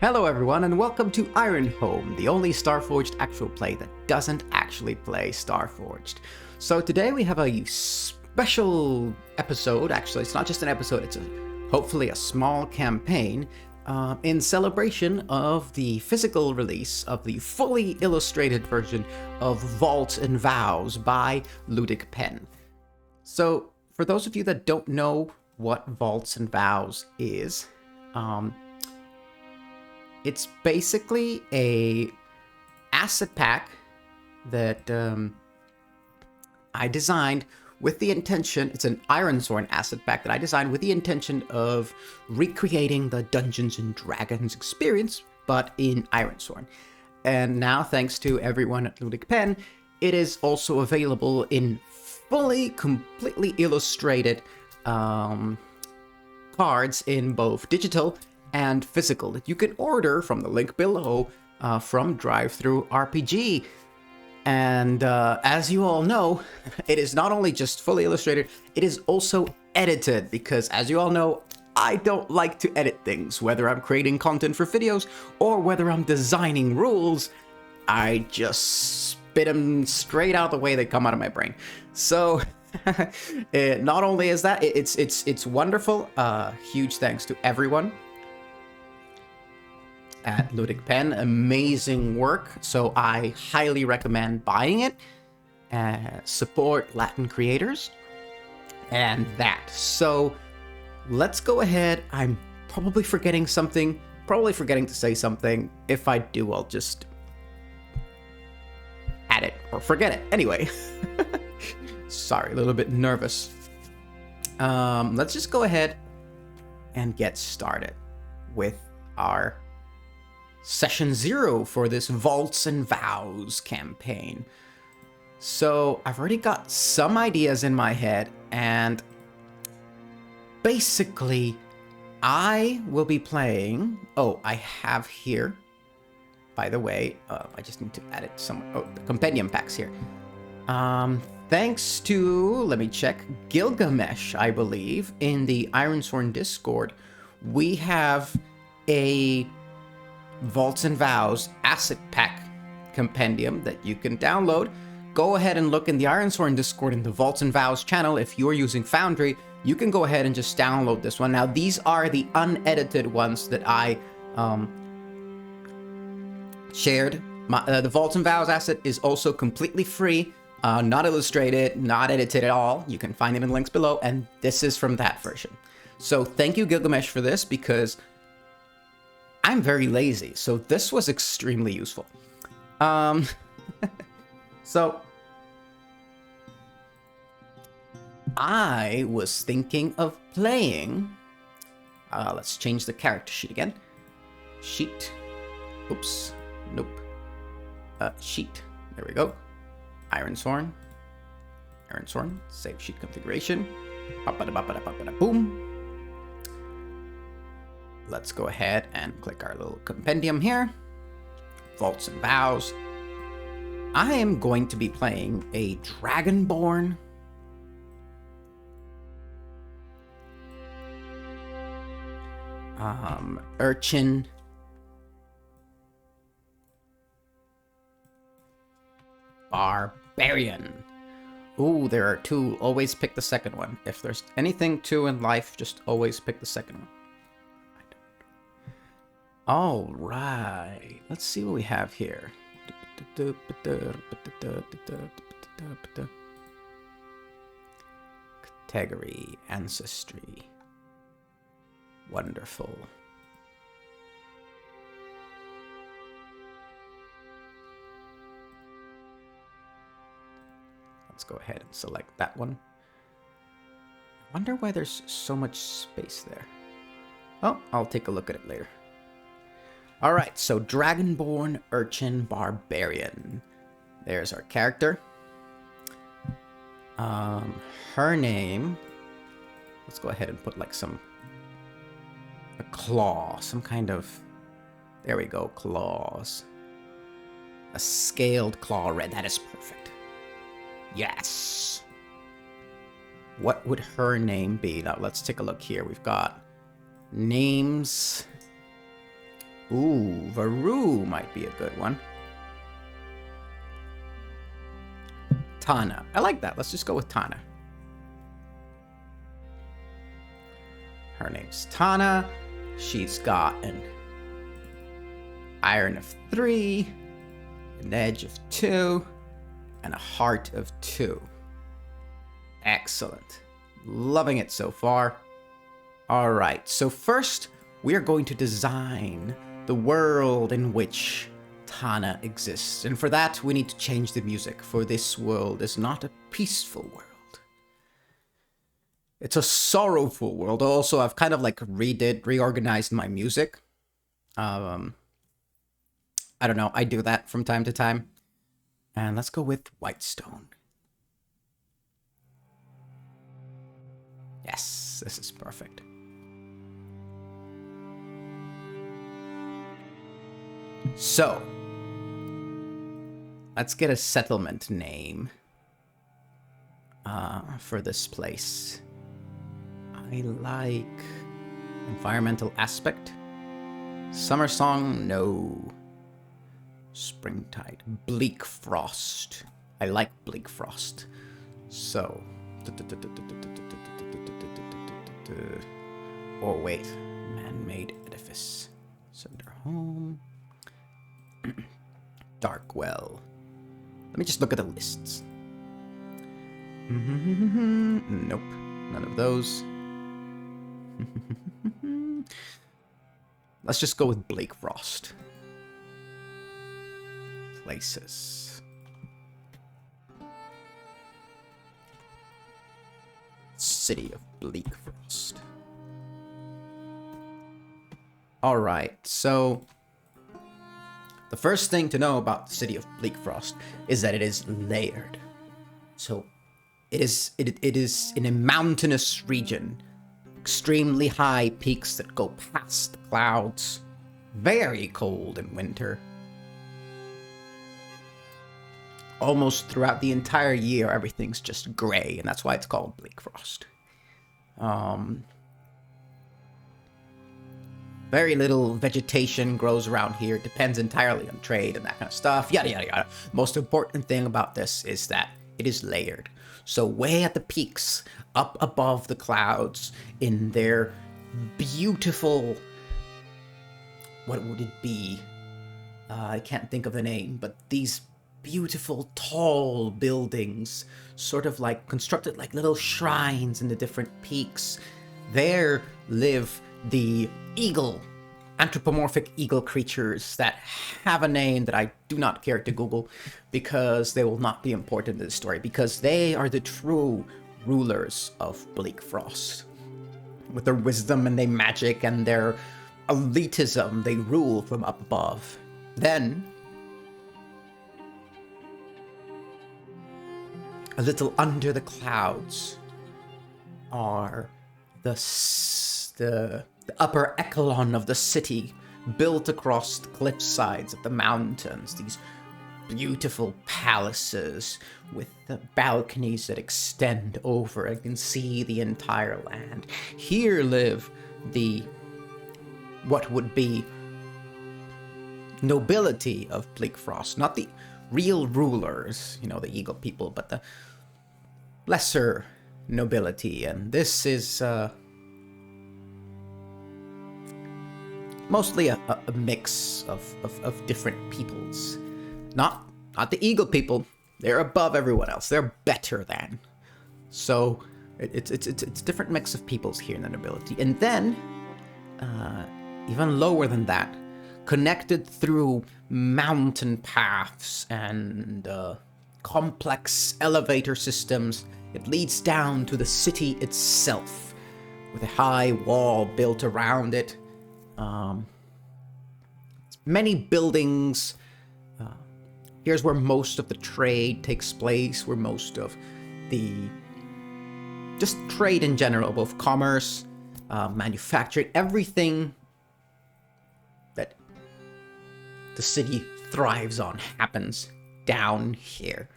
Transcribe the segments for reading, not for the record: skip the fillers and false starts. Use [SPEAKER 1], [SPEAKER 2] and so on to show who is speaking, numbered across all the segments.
[SPEAKER 1] Hello everyone and welcome to Ironhome, the only Starforged actual play that doesn't actually play Starforged. So today we have a special episode. Actually, it's not just an episode, it's hopefully a small campaign in celebration of the physical release of the fully illustrated version of Vaults and Vows by Ludic Pen. So for those of you that don't know what Vaults and Vows is, it's basically a asset pack that I designed with the intention, it's an Ironhome asset pack that I designed with the intention of recreating the Dungeons and Dragons experience, but in Ironhome. And now, thanks to everyone at Ludic Pen, it is also available in fully, completely illustrated cards in both digital and physical that you can order from the link below from Drive-Thru RPG. And as you all know, it is not only just fully illustrated, it is also edited, because as you all know, I don't like to edit things, whether I'm creating content for videos or whether I'm designing rules. I just spit them straight out the way they come out of my brain. So not only is that, it's wonderful. Huge thanks to everyone at Ludic Pen. Amazing work. So I highly recommend buying it. Support Latin creators and that. So let's go ahead. I'm probably forgetting something, probably forgetting to say something. If I do, I'll just add it or forget it. Anyway, sorry, a little bit nervous. Let's just go ahead and get started with our Session 0 for this Vaults and Vows campaign. So I've already got some ideas in my head, and basically I will be playing... Oh, I have here, by the way, I just need to add it somewhere. Oh, the compendium packs here. Thanks to, let me check, Gilgamesh, I believe, in the Ironhome Discord, we have a Vaults and Vows asset pack compendium that you can download. Go ahead and look in the Ironhome Discord in the Vaults and Vows channel. If you're using Foundry, you can go ahead and just download this one. Now, these are the unedited ones that I shared. The Vaults and Vows asset is also completely free, not illustrated, not edited at all. You can find it in links below, and this is from that version. So thank you, Gilgamesh, for this, because I'm very lazy, so this was extremely useful. So I was thinking of playing, let's change the character sheet again. Sheet, oops, nope. Sheet, there we go. Ironhome, save sheet configuration. Boom. Let's go ahead and click our little compendium here. Vaults and Vows. I am going to be playing a Dragonborn Urchin Barbarian. Ooh, there are two. Always pick the second one. If there's anything two in life, just always pick the second one. All right, let's see what we have here. Category, ancestry. Wonderful. Let's go ahead and select that one. I wonder why there's so much space there. Oh, I'll take a look at it later. All right, so Dragonborn Urchin Barbarian. There's our character. Her name. Let's go ahead and put like a claw, some kind of. There we go, claws. A scaled claw red. That is perfect. Yes. What would her name be? Now let's take a look here. We've got names. Ooh, Varu might be a good one. Tana. I like that. Let's just go with Tana. Her name's Tana. She's got an iron of 3, an edge of 2, and a heart of 2. Excellent. Loving it so far. All right, so first we are going to design the world in which Tana exists. And for that, we need to change the music, for this world is not a peaceful world. It's a sorrowful world. Also, I've kind of like reorganized my music. I don't know, I do that from time to time. And let's go with Whitestone. Yes, this is perfect. So, let's get a settlement name for this place. I like environmental aspect. Summer song, no. Springtide, bleak frost. I like bleak frost. So, or wait, man-made edifice. Cinder home. Darkwell. Let me just look at the lists. Nope, none of those. Let's just go with Blake Frost. Places. City of Bleak Frost. Alright, so the first thing to know about the city of Bleak Frost is that it is layered. So it is in a mountainous region. Extremely high peaks that go past the clouds. Very cold in winter. Almost throughout the entire year, everything's just gray, and that's why it's called Bleak Frost. Very little vegetation grows around here. It depends entirely on trade and that kind of stuff. Yada, yada, yada. Most important thing about this is that it is layered. So way at the peaks, up above the clouds, in their beautiful... What would it be? I can't think of the name, but these beautiful, tall buildings, sort of like constructed like shrines in the different peaks. There live the eagle, anthropomorphic eagle creatures that have a name that I do not care to Google because they will not be important in the story, because they are the true rulers of Bleak Frost. With their wisdom and their magic and their elitism, they rule from up above. Then, a little under the clouds are the upper echelon of the city, built across the cliff sides of the mountains. These beautiful palaces with the balconies that extend over and can see the entire land. Here live what would be nobility of Bleak Frost, not the real rulers, the eagle people, but the lesser nobility. And this is mostly a mix of different peoples. Not the eagle people. They're above everyone else. They're better than. So it's a different mix of peoples here in the nobility. And then, even lower than that, connected through mountain paths and complex elevator systems, it leads down to the city itself, with a high wall built around it. Many buildings. Here's where most of the trade takes place, where most of the just trade in general, both commerce, manufacturing, everything that the city thrives on happens down here.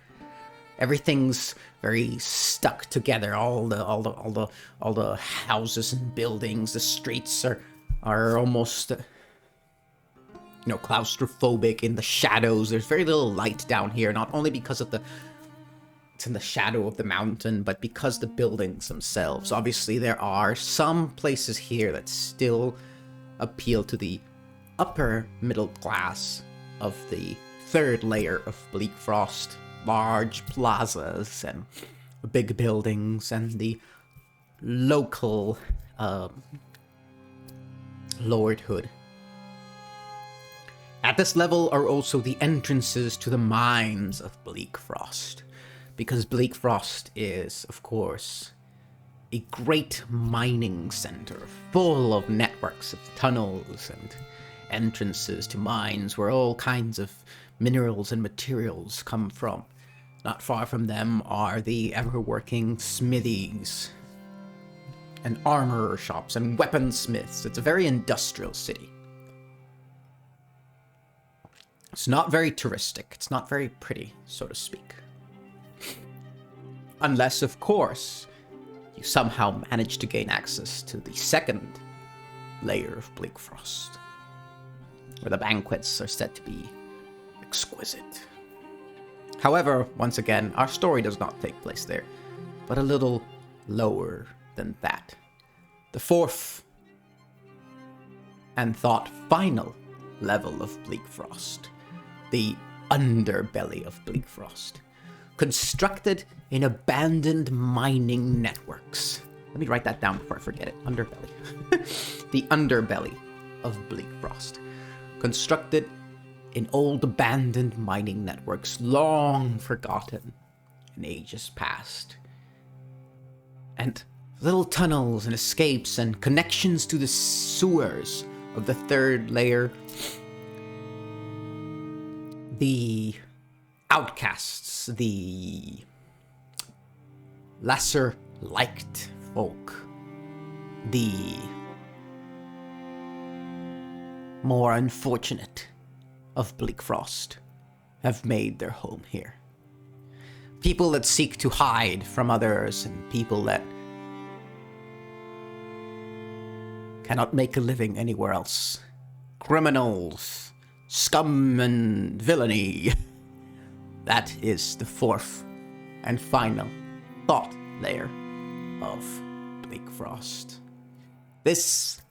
[SPEAKER 1] Everything's very stuck together. All the houses and buildings, the streets are almost claustrophobic in the shadows. There's very little light down here, not only because of it's in the shadow of the mountain, but because the buildings themselves. Obviously, there are some places here that still appeal to the upper middle class of the third layer of Bleak Frost. Large plazas and big buildings and the local lordhood. At this level are also the entrances to the mines of Bleak Frost, because Bleak Frost is, of course, a great mining center full of networks of tunnels and entrances to mines where all kinds of minerals and materials come from. Not far from them are the ever-working smithies and armor shops and weaponsmiths. It's a very industrial city. It's not very touristic. It's not very pretty, so to speak. Unless, of course, you somehow manage to gain access to the second layer of Bleak Frost, where the banquets are said to be exquisite. However, once again, our story does not take place there, but a little lower than that. The fourth and thought final level of Bleak Frost, the underbelly of Bleak Frost, constructed in abandoned mining networks. Let me write that down before I forget it. Underbelly. The underbelly of Bleak Frost, constructed in old abandoned mining networks, long forgotten in ages past. And little tunnels and escapes and connections to the sewers of the third layer. The outcasts, the lesser liked folk, the more unfortunate of Bleak Frost have made their home here. People that seek to hide from others and people that cannot make a living anywhere else. Criminals, scum and villainy. That is the fourth and final thought layer of Bleak Frost. This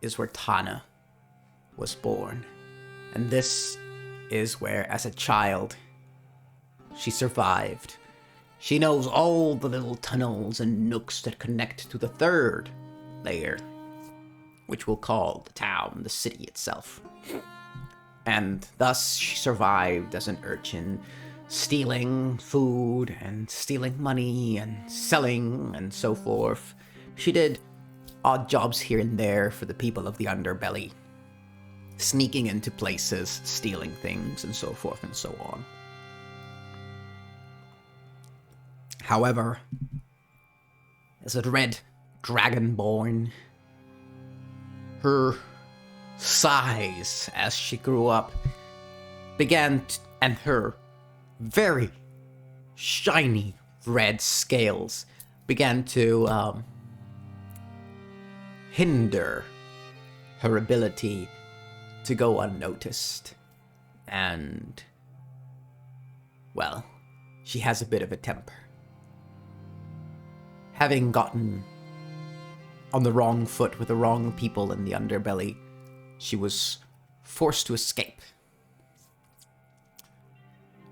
[SPEAKER 1] is where Tana was born. And this is where, as a child, she survived. She knows all the little tunnels and nooks that connect to the third layer, which we'll call the town, the city itself. And thus she survived as an urchin, stealing food and stealing money and selling and so forth. She did odd jobs here and there for the people of the underbelly, sneaking into places, stealing things, and so forth and so on. However, as a red dragonborn, her size as she grew up and her very shiny red scales began to hinder her ability to go unnoticed. And, well, she has a bit of a temper. Having gotten on the wrong foot with the wrong people in the underbelly, she was forced to escape.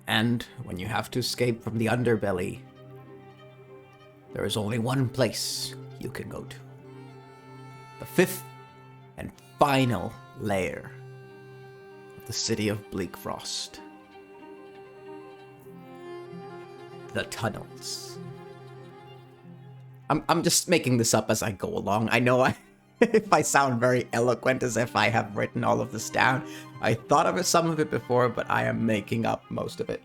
[SPEAKER 1] And when you have to escape from the underbelly, there is only one place you can go to. The fifth and final layer of the city of Bleak Frost. The tunnels. I'm just making this up as I go along. I know if I sound very eloquent as if I have written all of this down. I thought of some of it before, but I am making up most of it.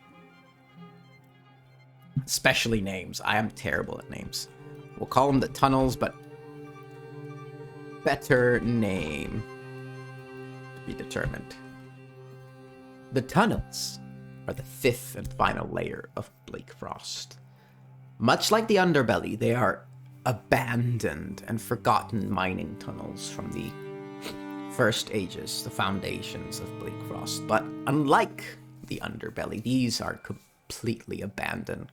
[SPEAKER 1] Especially names. I am terrible at names. We'll call them the tunnels, but better name to be determined. The tunnels are the fifth and final layer of Bleak Frost. Much like the underbelly, they are abandoned and forgotten mining tunnels from the first ages, the foundations of Bleak Frost. But unlike the underbelly, these are completely abandoned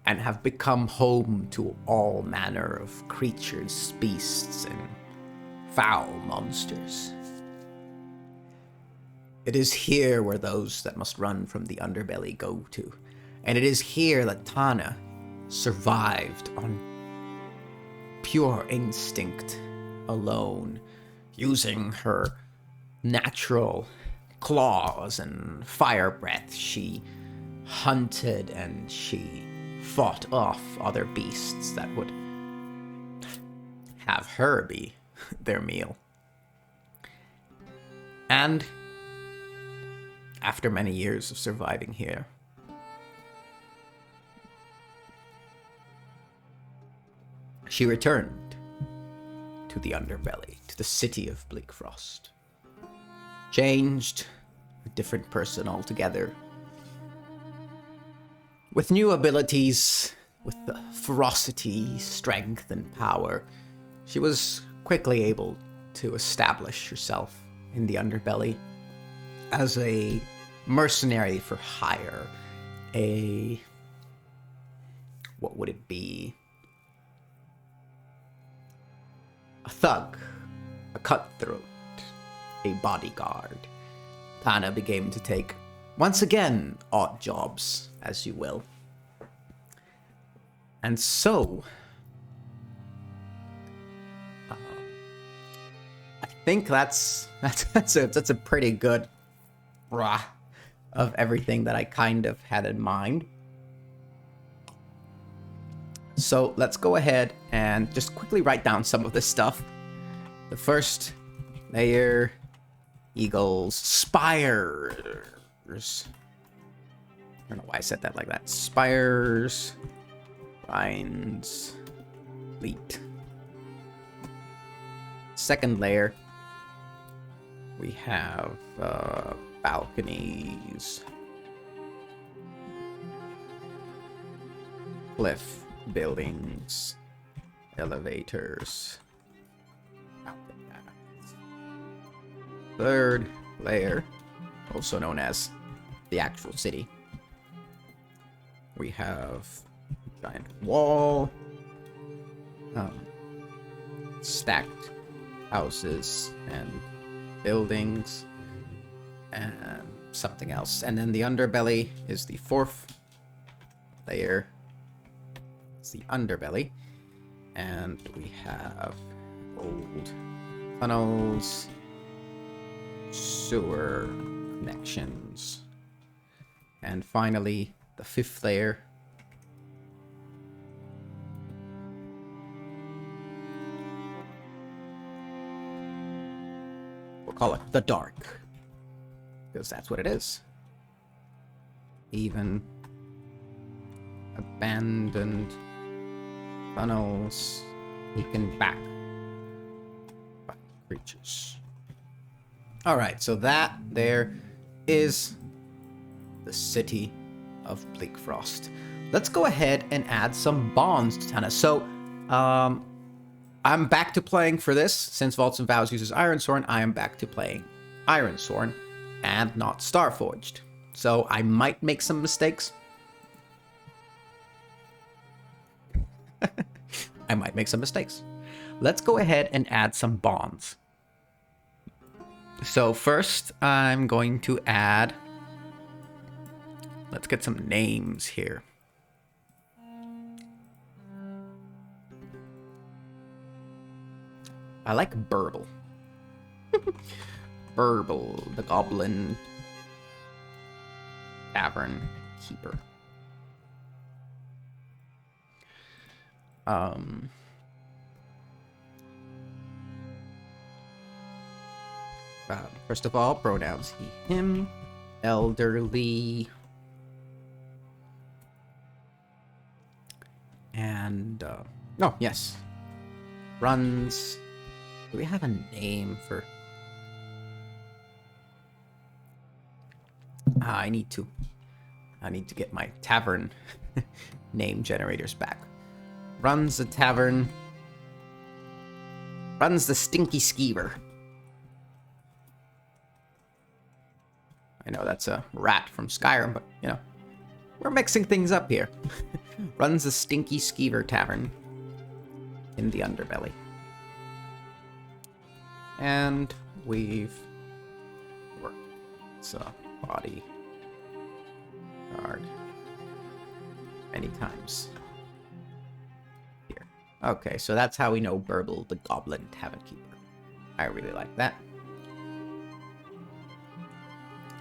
[SPEAKER 1] and have become home to all manner of creatures, beasts, and foul monsters. It is here where those that must run from the underbelly go to, and it is here that Tana survived on pure instinct alone, using her natural claws and fire breath. She hunted and she fought off other beasts that would have her be their meal. And after many years of surviving here, she returned to the underbelly, to the city of Bleak Frost. Changed, a different person altogether. With new abilities, with the ferocity, strength, and power, she was quickly able to establish herself in the underbelly as a mercenary for hire, what would it be? A thug, a cutthroat, a bodyguard. Tana began to take, once again, odd jobs, as you will. And so, I think that's a pretty good rah of everything that I kind of had in mind. So let's go ahead and just quickly write down some of this stuff. The first layer, eagles, spires. I don't know why I said that like that. Spires, vines, fleet. Second layer, we have balconies, cliff buildings, elevators. Third layer, also known as the actual city, we have giant wall, stacked houses and buildings, and something else. And then the underbelly is the fourth layer. It's the underbelly, and we have old tunnels, sewer connections, and finally the fifth layer. We'll call it the dark, because that's what it is. Even abandoned tunnels taken back by creatures. Alright, so that there is the city of Bleak Frost. Let's go ahead and add some bonds to Tana. So, I'm back to playing for this. Since Vaults and Vows uses Ironsworn, I am back to playing Ironsworn and not Starforged. So I might make some mistakes. I might make some mistakes. Let's go ahead and add some bonds. So first, I'm going to add... Let's get some names here. I like Burble. Burble, the Goblin Tavern Keeper. First of all, pronouns he, him, elderly, and oh yes, runs. Do we have a name for? I need to get my tavern name generators back. Runs the tavern. Runs the Stinky Skeever. I know that's a rat from Skyrim, but, you know, we're mixing things up here. Runs a Stinky Skeever tavern in the underbelly. And we've worked. It's a body guard many times. Here. Okay, so that's how we know Burble, the Goblin Tavern Keeper. I really like that.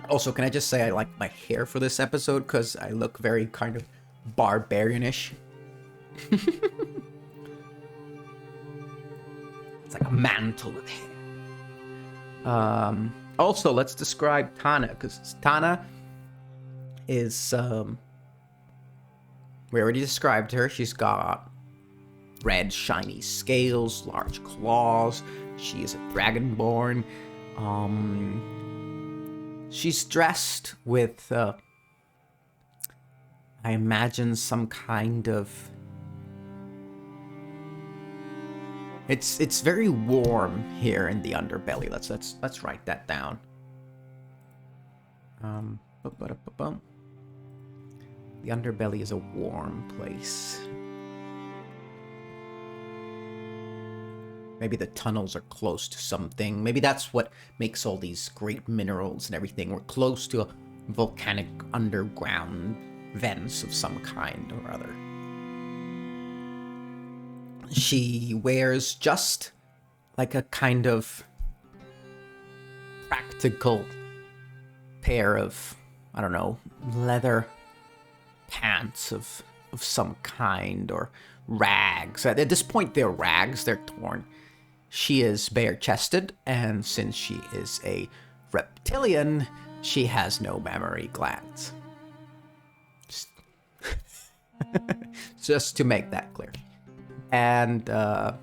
[SPEAKER 1] Also, can I just say I like my hair for this episode because I look very kind of barbarian-ish. It's like a mantle of hair. Also, let's describe Tana, because Tana is, we already described her. She's got red, shiny scales, large claws. She is a dragonborn. She's dressed with, I imagine some kind of... It's very warm here in the underbelly. Let's write that down. The underbelly is a warm place. Maybe the tunnels are close to something. Maybe that's what makes all these great minerals and everything. We're close to a volcanic underground vents of some kind or other. She wears just like a kind of practical pair of, I don't know, leather pants of some kind, or rags. At this point, they're rags, they're torn. She is bare-chested, and since she is a reptilian, she has no mammary glands. Just to make that clear. And, yeah,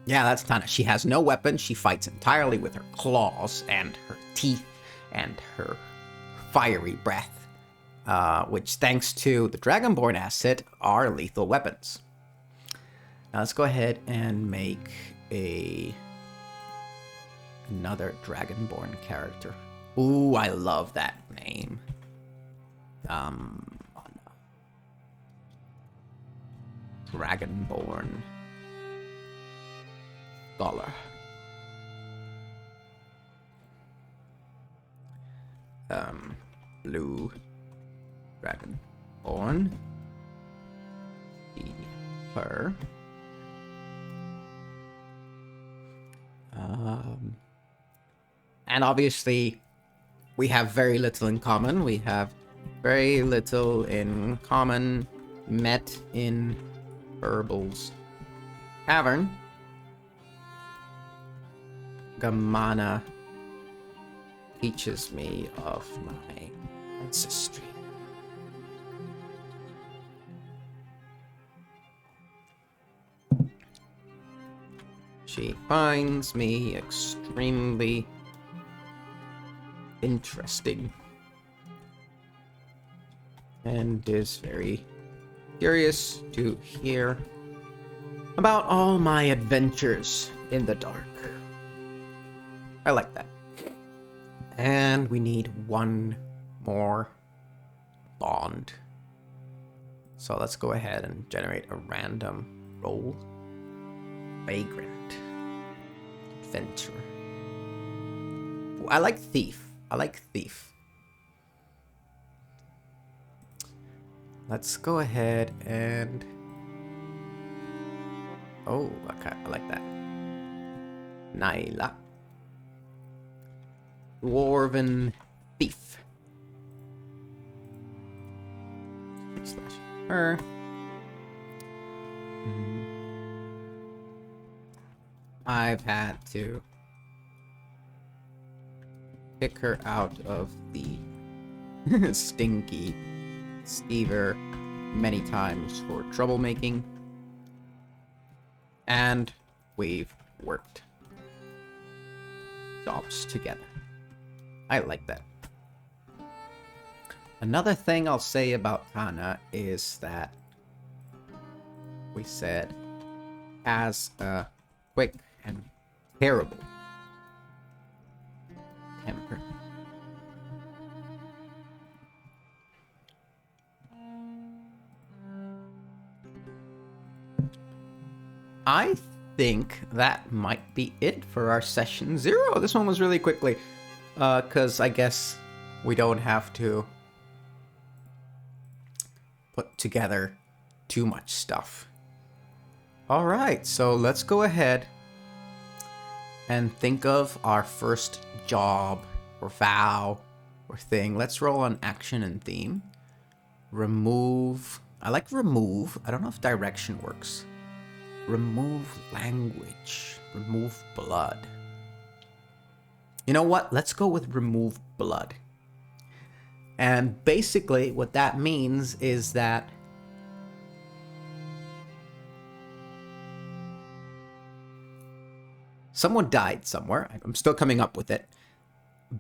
[SPEAKER 1] that's Tana. She has no weapon. She fights entirely with her claws and her teeth and her fiery breath, which, thanks to the Dragonborn asset, are lethal weapons. Now let's go ahead and make another Dragonborn character. Ooh, I love that name. Dragonborn Scholar. Blue Dragonborn. Her. And obviously, we have very little in common. We have very little in common. Met in Burble's tavern. Gamana teaches me of my ancestry. She finds me extremely interesting and is very curious to hear about all my adventures in the dark. I like that. And we need one more bond. So let's go ahead and generate a random roll. Vagrant. Adventurer. Ooh, I like thief. I like thief. Let's go ahead and... Oh, okay, I like that. Nyla. Dwarven thief. Slash her. I've had to pick her out of the Stinky Skeever many times for troublemaking. And we've worked jobs together. I like that. Another thing I'll say about Tana is that we said has a quick and terrible temper. I think that might be it for our session 0. This one was really quickly, because I guess we don't have to put together too much stuff. All right, so let's go ahead and think of our first job or vow or thing. Let's roll on action and theme. Remove. I like remove. I don't know if direction works. Remove language. Remove blood. You know what? Let's go with remove blood. And basically what that means is that someone died somewhere. I'm still coming up with it.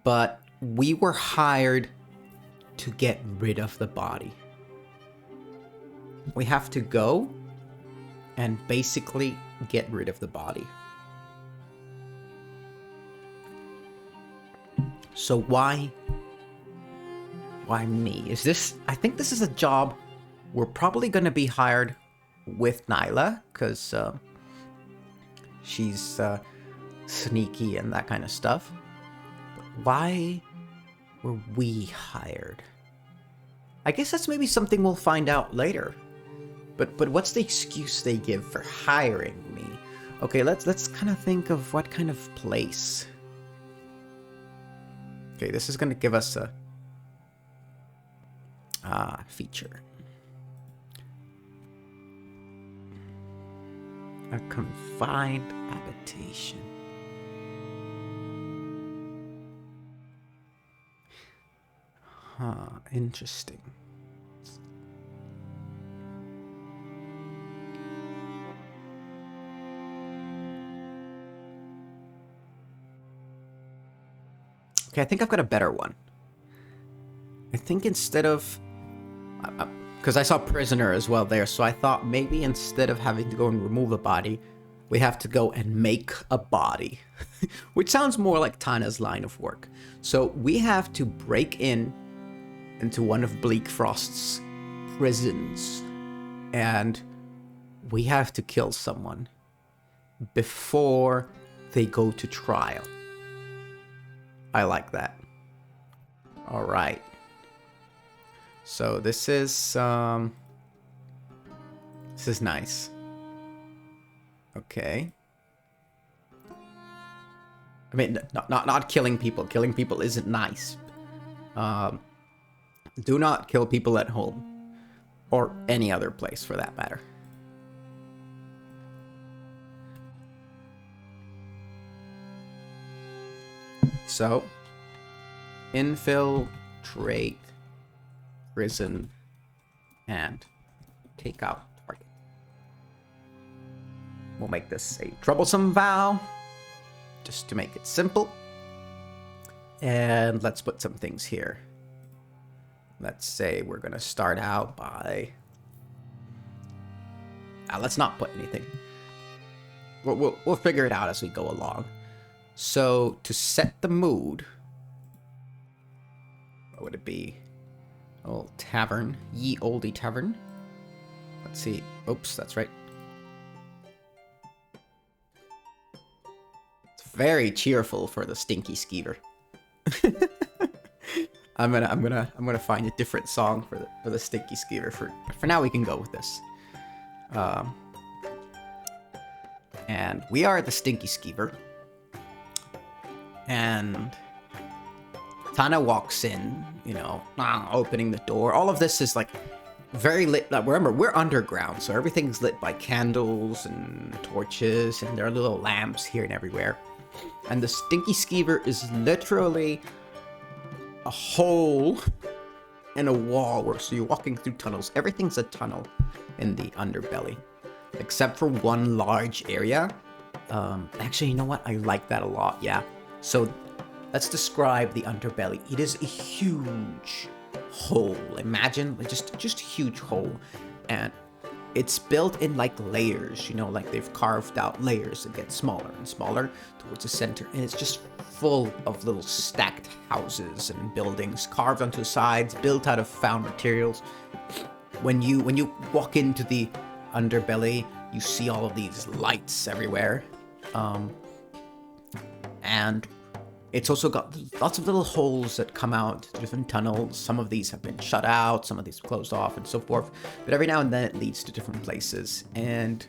[SPEAKER 1] But we were hired to get rid of the body. We have to go and basically get rid of the body. So why me? Is this, I think this is a job we're probably going to be hired with Nyla, because she's sneaky and that kind of stuff. But why were we hired? I guess that's maybe something we'll find out later. But what's the excuse they give for hiring me? Okay, let's kind of think of what kind of place. Okay, this is going to give us a feature. A confined habitation. Huh, interesting. Okay, I think I've got a better one. I think instead of... because I saw prisoner as well there, so I thought maybe instead of having to go and remove a body, we have to go and make a body. Which sounds more like Tana's line of work. So we have to break into one of Bleak Frost's prisons. And we have to kill someone before they go to trial. I like that. All right. So this is nice. Okay. I mean, not killing people. Killing people isn't nice. Do not kill people at home, or any other place for that matter. So, infiltrate prison and take out target. We'll make this a troublesome vow, just to make it simple. And let's put some things here. Let's say we're gonna start out by... let's not put anything. We'll figure it out as we go along. So, to set the mood, what would it be? Old tavern. Ye olde tavern. Let's see. Oops, that's right. It's very cheerful for the Stinky Skeever. I'm gonna find a different song for the Stinky Skeever. For now, we can go with this. And we are the Stinky Skeever. And Tana walks in, you know, opening the door. All of this is like very lit. Remember, we're underground, so everything's lit by candles and torches, and there are little lamps here and everywhere. And the Stinky Skeever is literally a hole in a wall, so you're walking through tunnels. Everything's a tunnel in the underbelly, except for one large area. Actually, you know what? I like that a lot, yeah. So, let's describe the underbelly. It is a huge hole. Imagine, just a huge hole. And it's built in like layers, you know, like they've carved out layers that get smaller and smaller towards the center. And it's just full of little stacked houses and buildings carved onto the sides, built out of found materials. When you walk into the underbelly, you see all of these lights everywhere. And it's also got lots of little holes that come out to different tunnels. Some of these have been shut out, some of these closed off, and so forth. But every now and then it leads to different places. And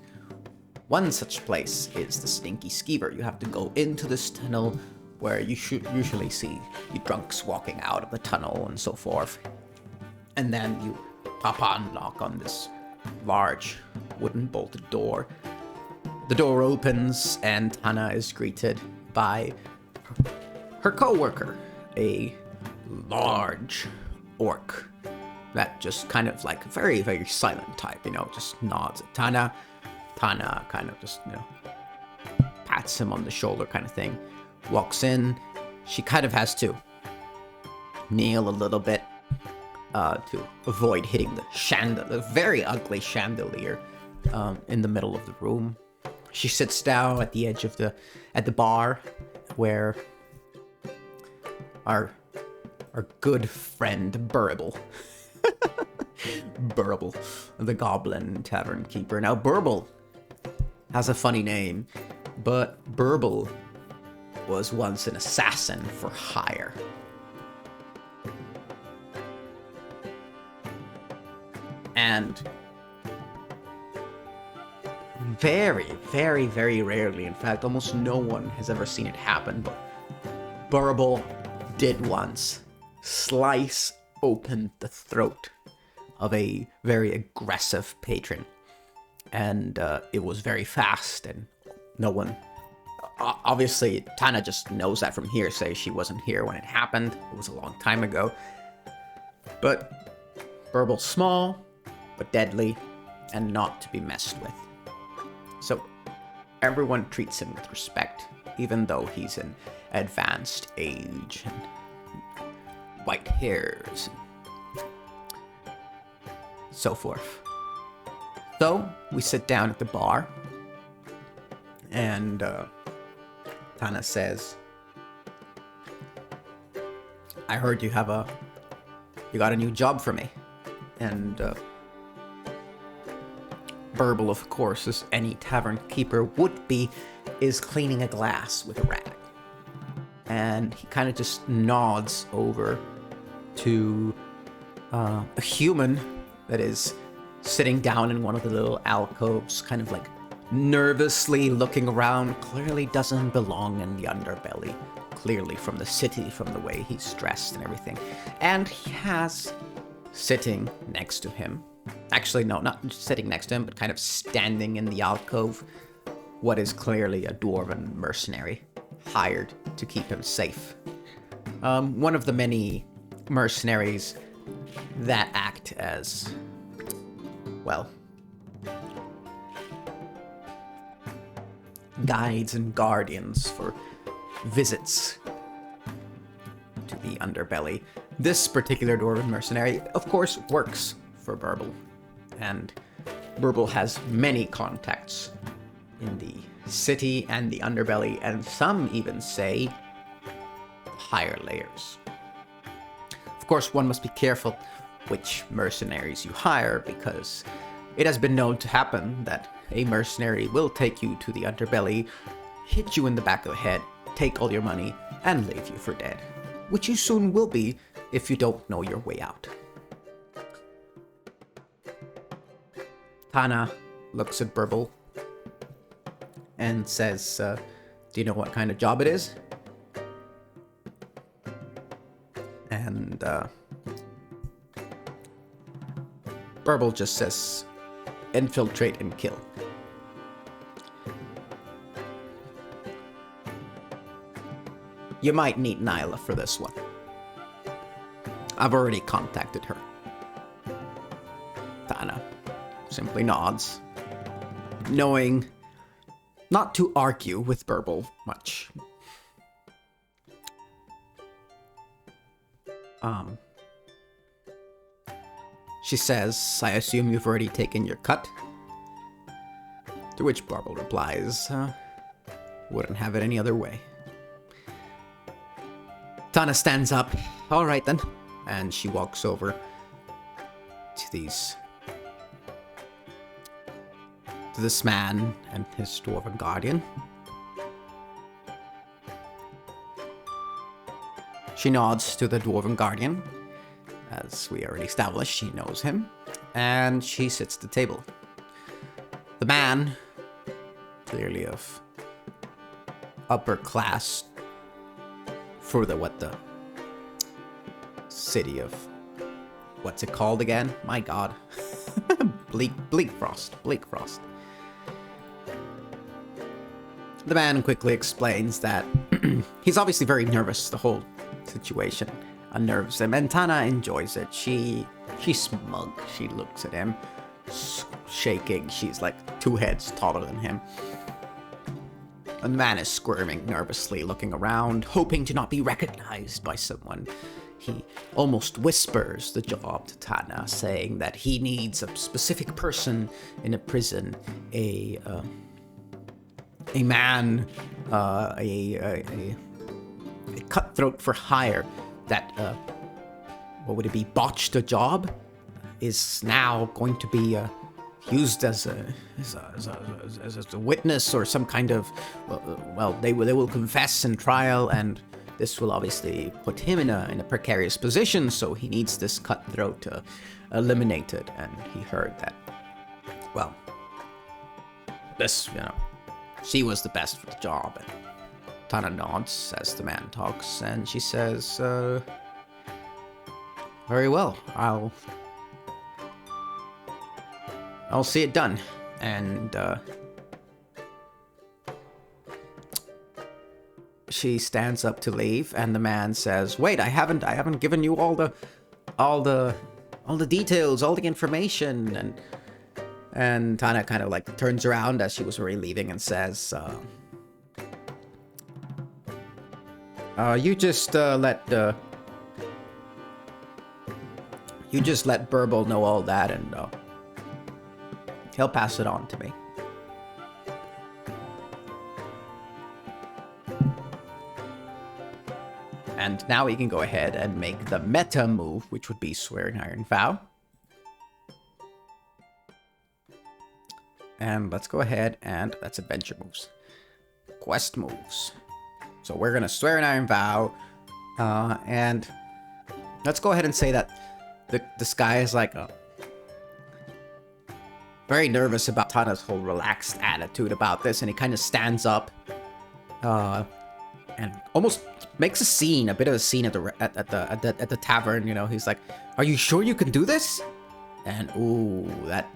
[SPEAKER 1] one such place is the Stinky Skeever. You have to go into this tunnel where you should usually see the drunks walking out of the tunnel and so forth. And then you pop on, knock on this large wooden bolted door. The door opens and Tana is greeted by her co-worker, a large orc that just kind of like very, very silent type, just nods at Tana. Tana kind of just, pats him on the shoulder kind of thing. Walks in. She kind of has to kneel a little bit to avoid hitting the very ugly chandelier in the middle of the room. She sits down at the edge of the bar where our good friend Burble, Burble, the Goblin Tavern Keeper. Now Burble has a funny name, but Burble was once an assassin for hire. And very, very, very rarely, in fact, almost no one has ever seen it happen, but Burble did once slice open the throat of a very aggressive patron. And it was very fast, and no one... Obviously, Tana just knows that from hearsay. She wasn't here when it happened. It was a long time ago. But Burble's small, but deadly, and not to be messed with. So everyone treats him with respect, even though he's in advanced age and white hairs and so forth. So we sit down at the bar, and Tana says, I heard you got a new job for me. And Burble, of course, as any tavern keeper would be, is cleaning a glass with a rag. And he kind of just nods over to a human that is sitting down in one of the little alcoves, kind of like nervously looking around, clearly doesn't belong in the underbelly, clearly from the city, from the way he's dressed and everything. And he has sitting next to him, actually no, not sitting next to him, but kind of standing in the alcove, what is clearly a dwarven mercenary, hired to keep him safe. One of the many mercenaries that act as, well, guides and guardians for visits to the underbelly. This particular dwarven mercenary, of course, works for Burble, and Burble has many contacts in the city and the underbelly, and some even say higher layers. Of course, one must be careful which mercenaries you hire, because it has been known to happen that a mercenary will take you to the underbelly, hit you in the back of the head, take all your money, and leave you for dead, which you soon will be if you don't know your way out. Tana looks at Burble and says, do you know what kind of job it is? And Burble just says, infiltrate and kill. You might need Nyla for this one. I've already contacted her. Tana simply nods, knowing not to argue with Burble much. She says, I assume you've already taken your cut? To which Burble replies, wouldn't have it any other way. Tana stands up. All right then. And she walks over to these to this man and his dwarven guardian. She nods to the dwarven guardian. As we already established, she knows him. And she sits at the table. The man, clearly of upper class for the city of, what's it called again? My god. Bleak Frost. The man quickly explains that he's obviously very nervous. The whole situation unnerves him, and Tana enjoys it. She's smug. She looks at him, shaking. She's like 2 heads taller than him. And the man is squirming nervously, looking around, hoping to not be recognized by someone. He almost whispers the job to Tana, saying that he needs a specific person in a prison, a man, a cutthroat for hire that, what would it be, botched a job, is now going to be used as a witness or some kind of, well, they will confess in trial, and this will obviously put him in a precarious position, so he needs this cutthroat eliminated. And he heard that, well, this, she was the best for the job. And Tana nods as the man talks, and she says, very well, I'll see it done. And she stands up to leave, and the man says, "Wait, I haven't given you all the details, all the information." And Tana kind of like turns around as she was already leaving and says, "You just let Burble know all that, and he'll pass it on to me." And now we can go ahead and make the meta move, which would be Swearing Iron Vow. And let's go ahead and that's adventure moves. Quest moves. So we're gonna Swear an Iron Vow, and let's go ahead and say that this guy is like very nervous about Tana's whole relaxed attitude about this, and he kind of stands up, and almost makes a scene, a bit of a scene at the tavern. He's like, "Are you sure you can do this?" And ooh, that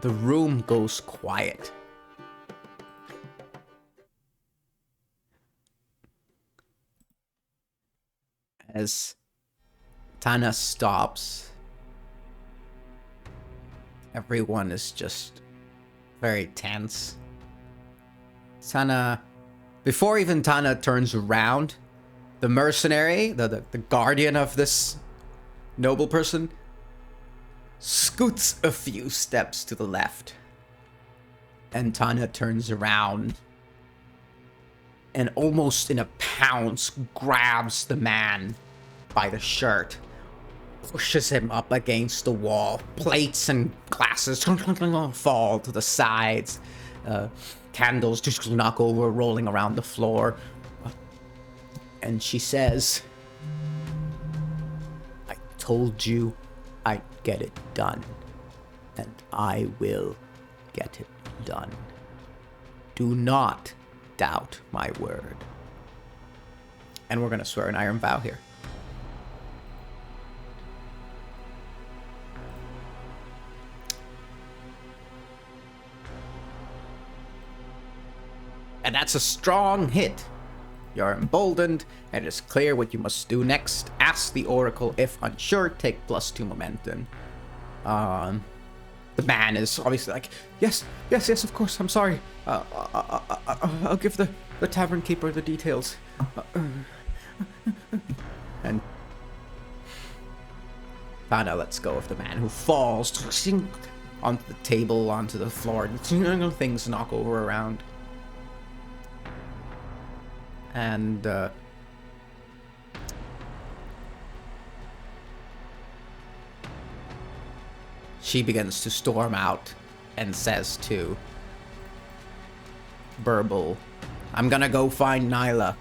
[SPEAKER 1] the room goes quiet. As Tana stops, everyone is just very tense. Before even Tana turns around, the mercenary, the guardian of this noble person, scoots a few steps to the left. And Tana turns around and almost in a pounce grabs the man by the shirt, pushes him up against the wall. Plates and glasses fall to the sides. Candles just knock over, rolling around the floor. And she says, "I told you I'd get it done, and I will get it done. Do not doubt my word." And we're gonna swear an Iron Vow here. And that's a strong hit. You're emboldened, and it is clear what you must do next. Ask the Oracle if unsure, take +2 momentum. The man is obviously like, yes, of course, I'm sorry. I'll give the tavern keeper the details. And Tana lets go of the man, who falls onto the table, onto the floor, and things knock over around. And she begins to storm out and says to Burble, I'm gonna go find Nyla.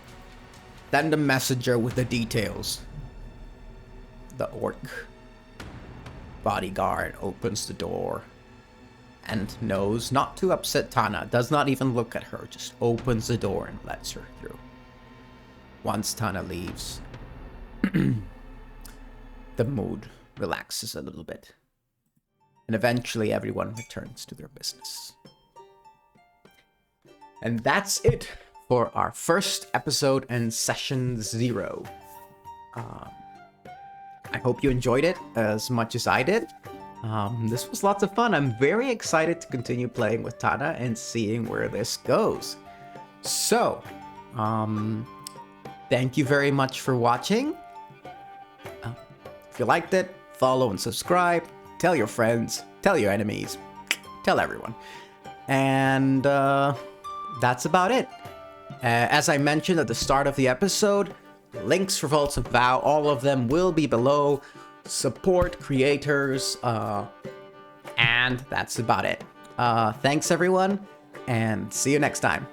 [SPEAKER 1] Send a messenger with the details. The orc bodyguard opens the door and knows not to upset Tana, does not even look at her, just opens the door and lets her through. Once Tana leaves, the mood relaxes a little bit. And eventually everyone returns to their business. And that's it for our first episode and session 0. I hope you enjoyed it as much as I did. This was lots of fun. I'm very excited to continue playing with Tana and seeing where this goes. So, thank you very much for watching. If you liked it, follow and subscribe. Tell your friends, tell your enemies, tell everyone. And that's about it. As I mentioned at the start of the episode, links for Vaults of Vow, all of them will be below. Support creators, and that's about it. Thanks everyone, and see you next time.